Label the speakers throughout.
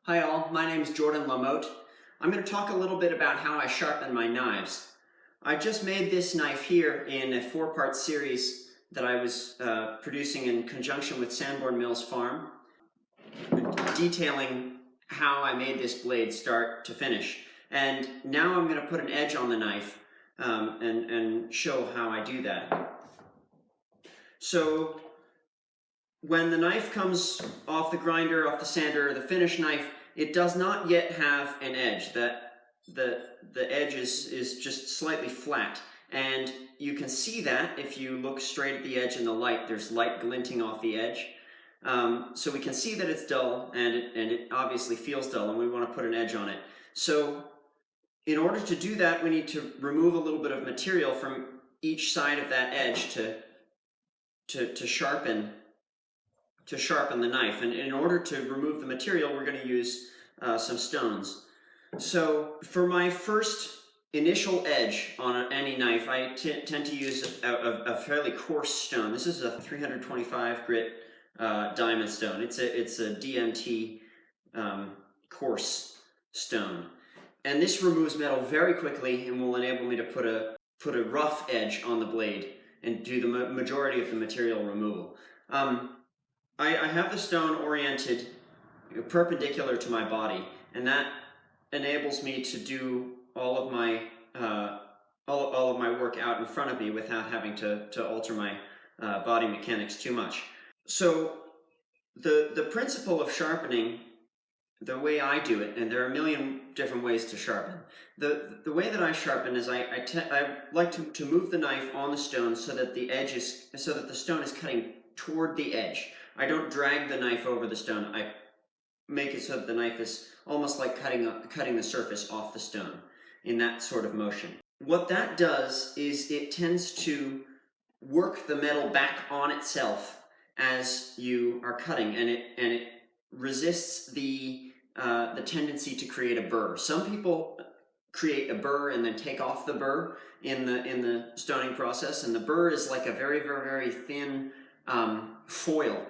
Speaker 1: Hi all, my name is Jordan LaMothe. I'm going to talk a little bit about how I sharpen my knives. I just made this knife here in a 4-part series that I was producing in conjunction with Sanborn Mills Farm, detailing how I made this blade start to finish. And now I'm going to put an edge on the knife and show how I do that. So when the knife comes off the grinder, off the sander, or the finish knife, it does not yet have an edge. The edge is just slightly flat. And you can see that if you look straight at the edge in the light. There's light glinting off the edge. So we can see that it's dull, and it obviously feels dull, and we want to put an edge on it. So in order to do that, we need to remove a little bit of material from each side of that edge to sharpen the knife. And in order to remove the material, we're going to use some stones. So for my first initial edge on any knife, I tend to use a fairly coarse stone. This is a 325 grit diamond stone. It's a DMT coarse stone. And this removes metal very quickly and will enable me to put a rough edge on the blade and do the majority of the material removal. I have the stone oriented perpendicular to my body, and that enables me to do all of my work out in front of me without having to alter my body mechanics too much. So the principle of sharpening, the way I do it, and there are a million different ways to sharpen. The way that I sharpen is I like to move the knife on the stone so that the stone is cutting toward the edge. I don't drag the knife over the stone. I make it so that the knife is almost like cutting the surface off the stone in that sort of motion. What that does is it tends to work the metal back on itself as you are cutting, and it resists the tendency to create a burr. Some people create a burr and then take off the burr in the stoning process, and the burr is like a very, very, very thin foil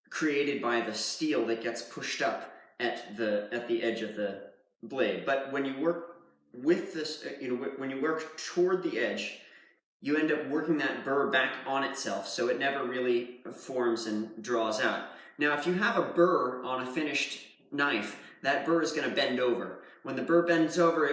Speaker 1: created by the steel that gets pushed up at the edge of the blade. But when you work with this, when you work toward the edge, you end up working that burr back on itself, so it never really forms and draws out. Now, if you have a burr on a finished knife, that burr is going to bend over. When the burr bends over,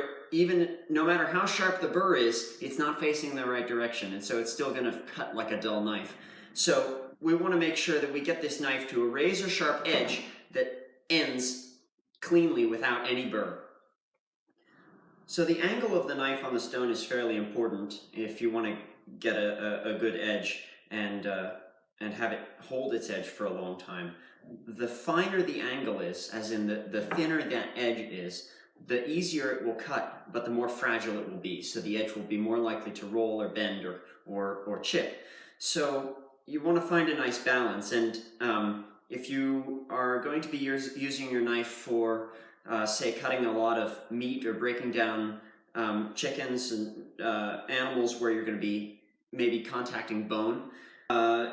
Speaker 1: no matter how sharp the burr is, it's not facing the right direction, and so it's still going to cut like a dull knife. So we want to make sure that we get this knife to a razor sharp edge that ends cleanly without any burr. So the angle of the knife on the stone is fairly important if you want to get a good edge and have it hold its edge for a long time. The finer the angle is, as in the thinner that edge is, the easier it will cut, but the more fragile it will be. So the edge will be more likely to roll or bend or chip. So you want to find a nice balance, and if you are going to be using your knife for, say, cutting a lot of meat or breaking down chickens and animals where you're going to be maybe contacting bone,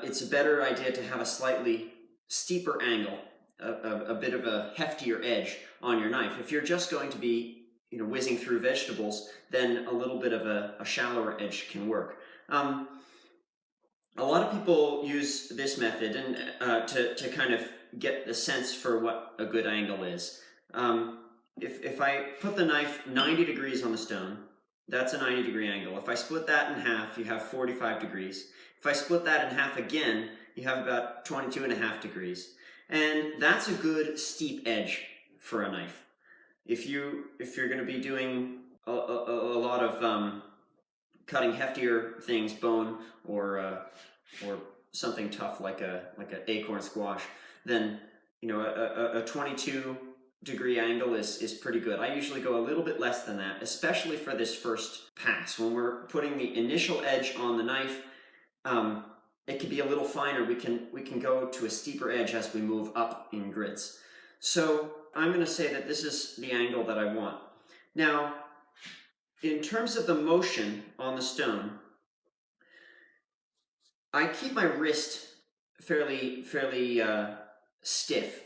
Speaker 1: it's a better idea to have a slightly steeper angle, a bit of a heftier edge on your knife. If you're just going to be whizzing through vegetables, then a little bit of a shallower edge can work. A lot of people use this method and to kind of get the sense for what a good angle is. If I put the knife 90 degrees on the stone, that's a 90-degree angle. If I split that in half, you have 45 degrees. If I split that in half again, you have about 22.5 degrees. And that's a good steep edge for a knife. If you're going to be doing a lot of cutting heftier things, bone or something tough like an acorn squash, then a 22-degree angle is pretty good. I usually go a little bit less than that, especially for this first pass. When we're putting the initial edge on the knife, it can be a little finer. We can go to a steeper edge as we move up in grits. So I'm going to say that this is the angle that I want. Now, in terms of the motion on the stone, I keep my wrist fairly stiff,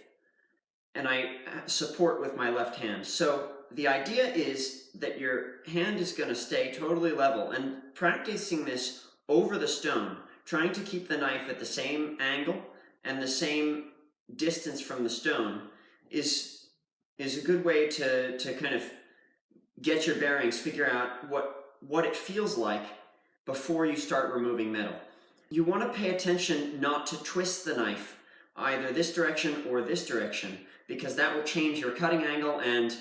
Speaker 1: and I support with my left hand. So the idea is that your hand is going to stay totally level, and practicing this over the stone, trying to keep the knife at the same angle and the same distance from the stone is a good way to kind of get your bearings, figure out what it feels like before you start removing metal. You want to pay attention not to twist the knife either this direction or this direction, because that will change your cutting angle, and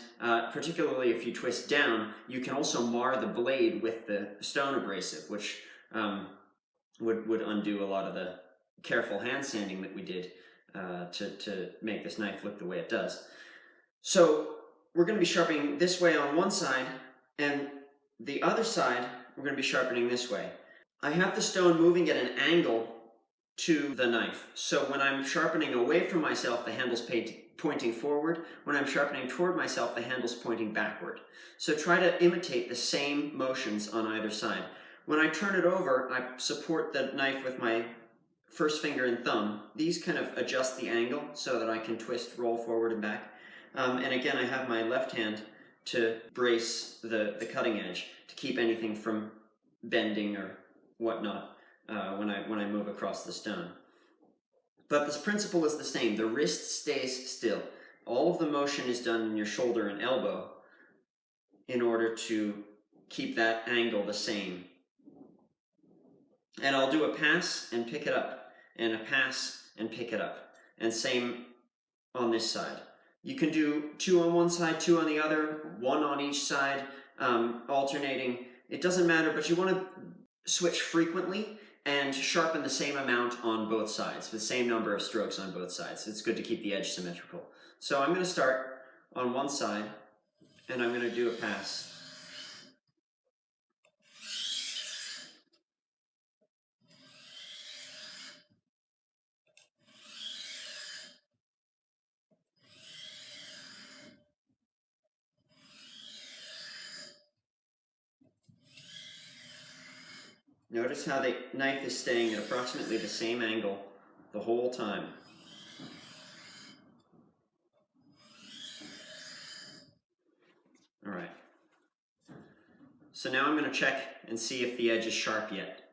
Speaker 1: particularly if you twist down, you can also mar the blade with the stone abrasive, which would undo a lot of the careful hand sanding that we did to make this knife look the way it does. So we're going to be sharpening this way on one side, and the other side we're going to be sharpening this way. I have the stone moving at an angle to the knife. So when I'm sharpening away from myself, the handle's pointing forward. When I'm sharpening toward myself, the handle's pointing backward. So try to imitate the same motions on either side. When I turn it over, I support the knife with my first finger and thumb. These kind of adjust the angle so that I can twist, roll forward and back. And again, I have my left hand to brace the cutting edge, to keep anything from bending or whatnot when I move across the stone. But this principle is the same. The wrist stays still. All of the motion is done in your shoulder and elbow in order to keep that angle the same. And I'll do a pass and pick it up, and a pass and pick it up. And same on this side. You can do 2 on one side, 2 on the other, 1 on each side, alternating. It doesn't matter, but you want to switch frequently and sharpen the same amount on both sides, the same number of strokes on both sides. It's good to keep the edge symmetrical. So I'm going to start on one side, and I'm going to do a pass. Notice how the knife is staying at approximately the same angle the whole time. All right. So now I'm going to check and see if the edge is sharp yet.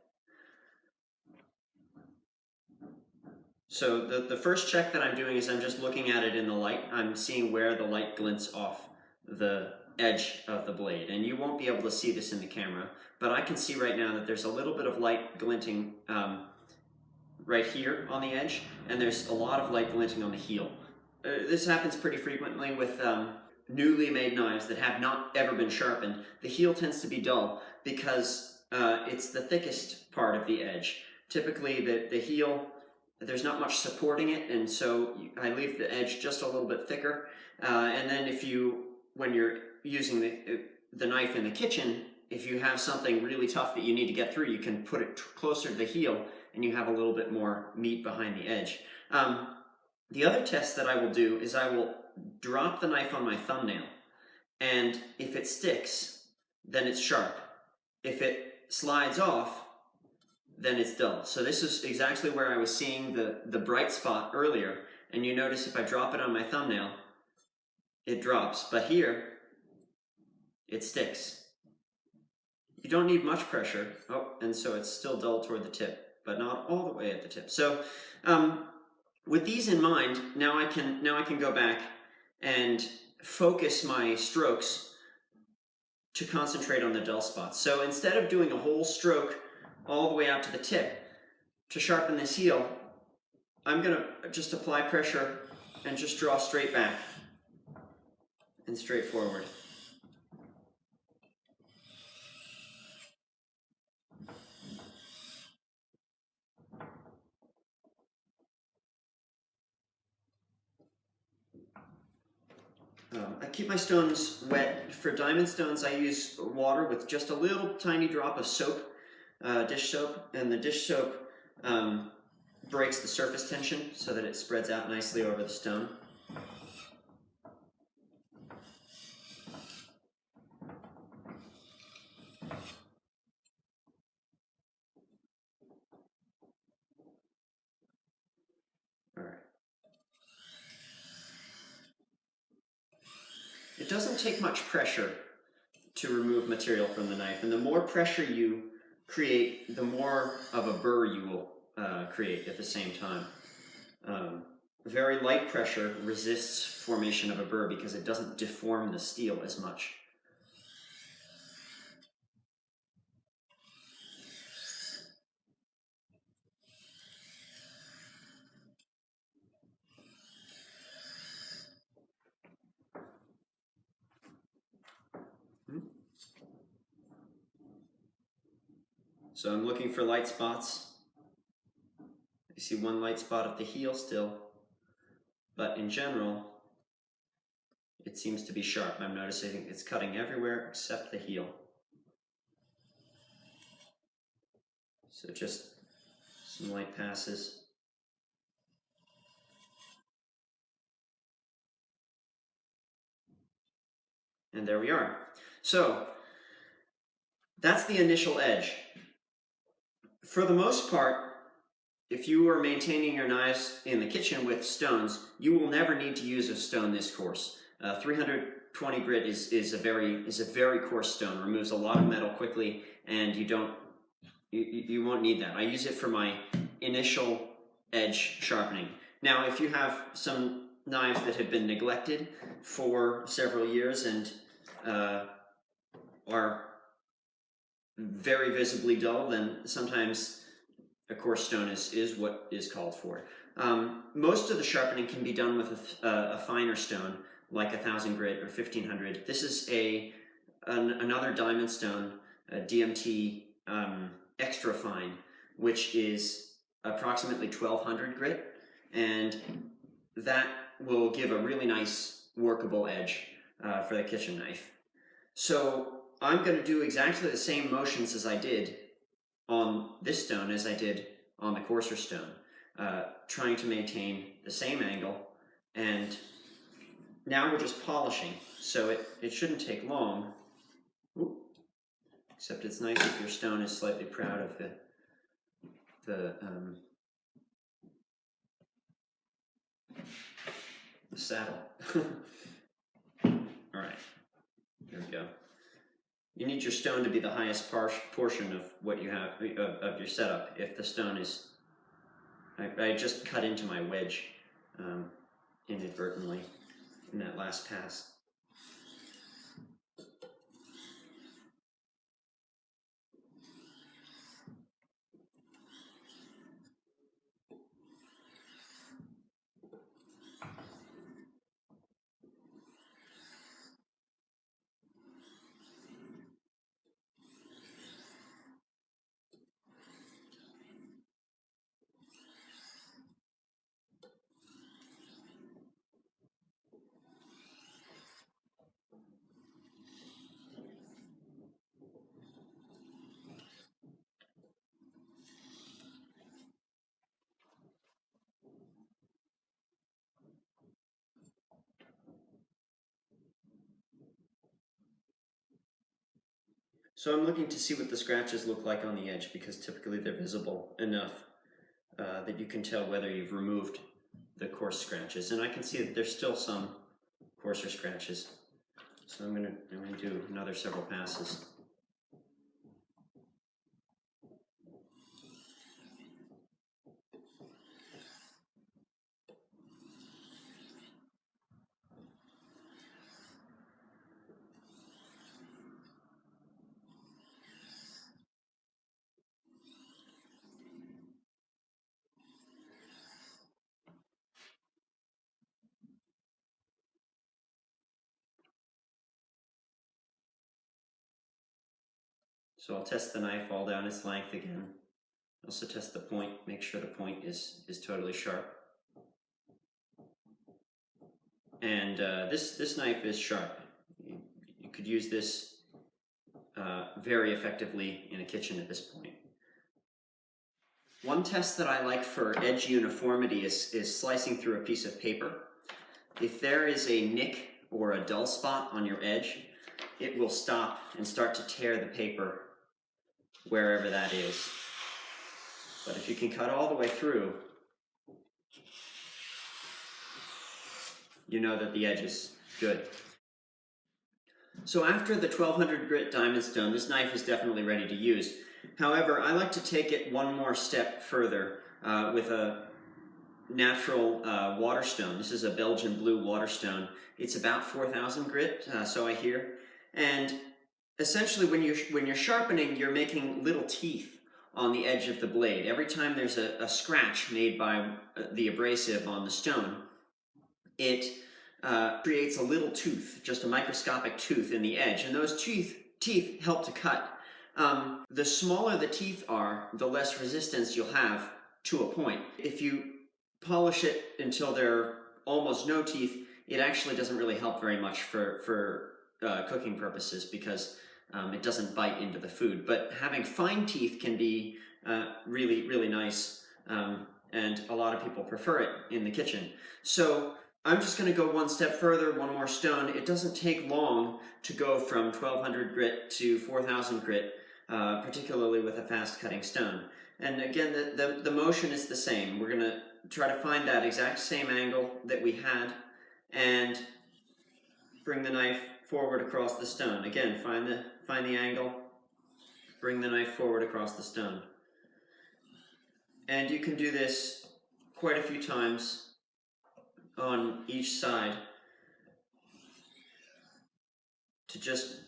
Speaker 1: So the first check that I'm doing is I'm just looking at it in the light. I'm seeing where the light glints off the edge of the blade. And you won't be able to see this in the camera, but I can see right now that there's a little bit of light glinting right here on the edge, and there's a lot of light glinting on the heel. This happens pretty frequently with newly made knives that have not ever been sharpened. The heel tends to be dull because it's the thickest part of the edge. Typically the heel, there's not much supporting it, and so I leave the edge just a little bit thicker. And then when you're using the knife in the kitchen, if you have something really tough that you need to get through, you can put it closer to the heel and you have a little bit more meat behind the edge. The other test that I will do is I will drop the knife on my thumbnail, and if it sticks, then it's sharp. If it slides off, then it's dull. So this is exactly where I was seeing the bright spot earlier, and you notice if I drop it on my thumbnail, it drops, but here, it sticks. You don't need much pressure. Oh, and so it's still dull toward the tip, but not all the way at the tip. So with these in mind, now I can go back and focus my strokes to concentrate on the dull spots. So instead of doing a whole stroke all the way out to the tip to sharpen this heel, I'm going to just apply pressure and just draw straight back and straight forward. I keep my stones wet. For diamond stones, I use water with just a little tiny drop of soap, dish soap, and the dish soap breaks the surface tension so that it spreads out nicely over the stone. All right. it doesn't take much pressure to remove material from the knife, and the more pressure you create, the more of a burr you will create at the same time. Very light pressure resists formation of a burr because it doesn't deform the steel as much. So I'm looking for light spots. You see one light spot at the heel still, but in general, it seems to be sharp. I'm noticing it's cutting everywhere except the heel. So just some light passes. And there we are. So that's the initial edge. For the most part, if you are maintaining your knives in the kitchen with stones, you will never need to use a stone this coarse. 320 grit is a very coarse stone. Removes a lot of metal quickly, and you won't need that. I use it for my initial edge sharpening. Now, if you have some knives that have been neglected for several years and are very visibly dull, then sometimes a coarse stone is what is called for. Most of the sharpening can be done with a finer stone, like 1000 grit or 1500. This is another diamond stone, a DMT extra fine, which is approximately 1200 grit, and that will give a really nice workable edge for the kitchen knife. So I'm going to do exactly the same motions as I did on this stone as I did on the coarser stone, trying to maintain the same angle, and now we're just polishing, so it shouldn't take long. Ooh. Except it's nice if your stone is slightly proud of the saddle. All right, here we go. You need your stone to be the highest portion of what you have of your setup. If the stone is, I just cut into my wedge inadvertently in that last pass. So I'm looking to see what the scratches look like on the edge, because typically they're visible enough that you can tell whether you've removed the coarse scratches. And I can see that there's still some coarser scratches. So I'm gonna do another several passes. So I'll test the knife all down its length again. Also test the point, make sure the point is totally sharp. And this knife is sharp. You could use this very effectively in a kitchen at this point. One test that I like for edge uniformity is slicing through a piece of paper. If there is a nick or a dull spot on your edge, it will stop and start to tear the paper wherever that is. But if you can cut all the way through, you know that the edge is good. So after the 1200 grit diamond stone, this knife is definitely ready to use. However, I like to take it one more step further with a natural waterstone. This is a Belgian Blue waterstone. It's about 4000 grit, so I hear. And essentially when you're sharpening, you're making little teeth on the edge of the blade. Every time there's a scratch made by the abrasive on the stone, it creates a little tooth, just a microscopic tooth in the edge, and those teeth help to cut. The smaller the teeth are, the less resistance you'll have to a point. If you polish it until there are almost no teeth, it actually doesn't really help very much for cooking purposes, because it doesn't bite into the food. But having fine teeth can be really, really nice, and a lot of people prefer it in the kitchen. So I'm just going to go one step further, one more stone. It doesn't take long to go from 1200 grit to 4000 grit, particularly with a fast cutting stone. And again, the motion is the same. We're going to try to find that exact same angle that we had and bring the knife forward across the stone. Again, find the angle, bring the knife forward across the stone. And you can do this quite a few times on each side to just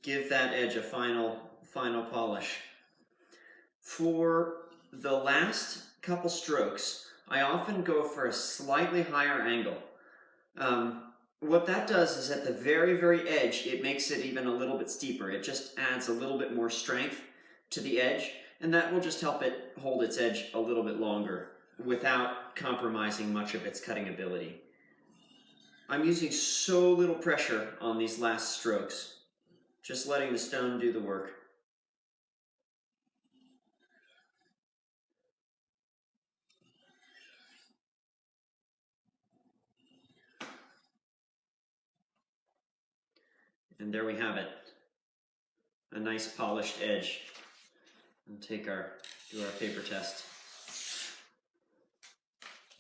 Speaker 1: give that edge a final polish. For the last couple strokes, I often go for a slightly higher angle. What that does is at the very, very edge, it makes it even a little bit steeper. It just adds a little bit more strength to the edge, and that will just help it hold its edge a little bit longer without compromising much of its cutting ability. I'm using so little pressure on these last strokes, just letting the stone do the work. And there we have it, a nice polished edge. And do our paper test.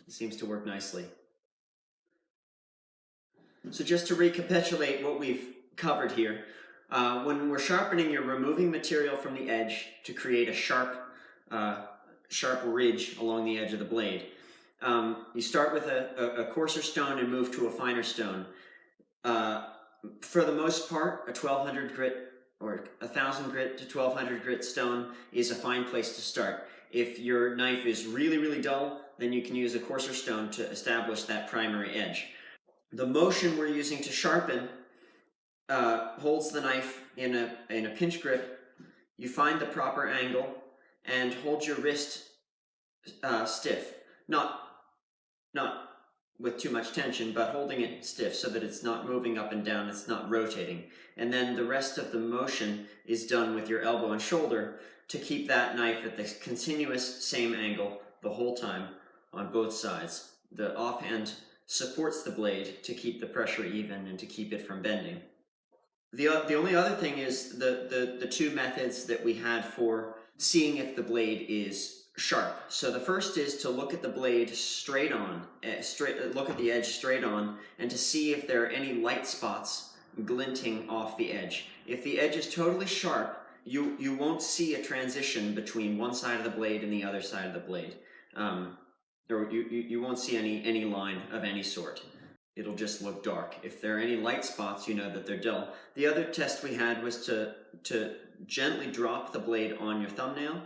Speaker 1: It seems to work nicely. So just to recapitulate what we've covered here, when we're sharpening, you're removing material from the edge to create a sharp ridge along the edge of the blade. You start with a coarser stone and move to a finer stone. For the most part, a 1200 grit or 1000 grit to 1200 grit stone is a fine place to start. If your knife is really, really dull, then you can use a coarser stone to establish that primary edge. The motion we're using to sharpen holds the knife in a pinch grip. You find the proper angle and hold your wrist stiff. Not with too much tension, but holding it stiff so that it's not moving up and down, it's not rotating. And then the rest of the motion is done with your elbow and shoulder to keep that knife at the continuous same angle the whole time on both sides. The offhand supports the blade to keep the pressure even and to keep it from bending. The only other thing is the two methods that we had for seeing if the blade is sharp. So the first is to look at the blade straight on, look at the edge straight on, and to see if there are any light spots glinting off the edge. If the edge is totally sharp, you won't see a transition between one side of the blade and the other side of the blade. Or you won't see any line of any sort. It'll just look dark. If there are any light spots, you know that they're dull. The other test we had was to gently drop the blade on your thumbnail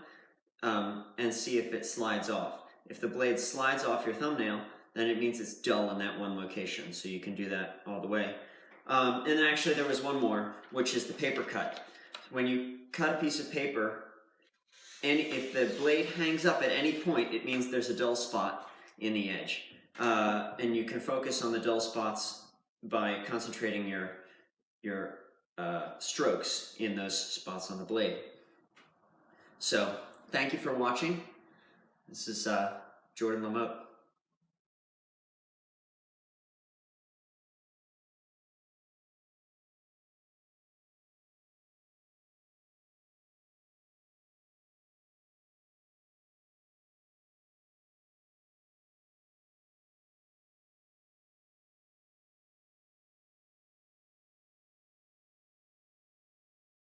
Speaker 1: and see if it slides off. If the blade slides off your thumbnail, then it means it's dull in that one location, so you can do that all the way. And then actually there was one more, which is the paper cut. When you cut a piece of paper, and if the blade hangs up at any point, it means there's a dull spot in the edge. And you can focus on the dull spots by concentrating your strokes in those spots on the blade. So, thank you for watching. This is Jordan LaMothe.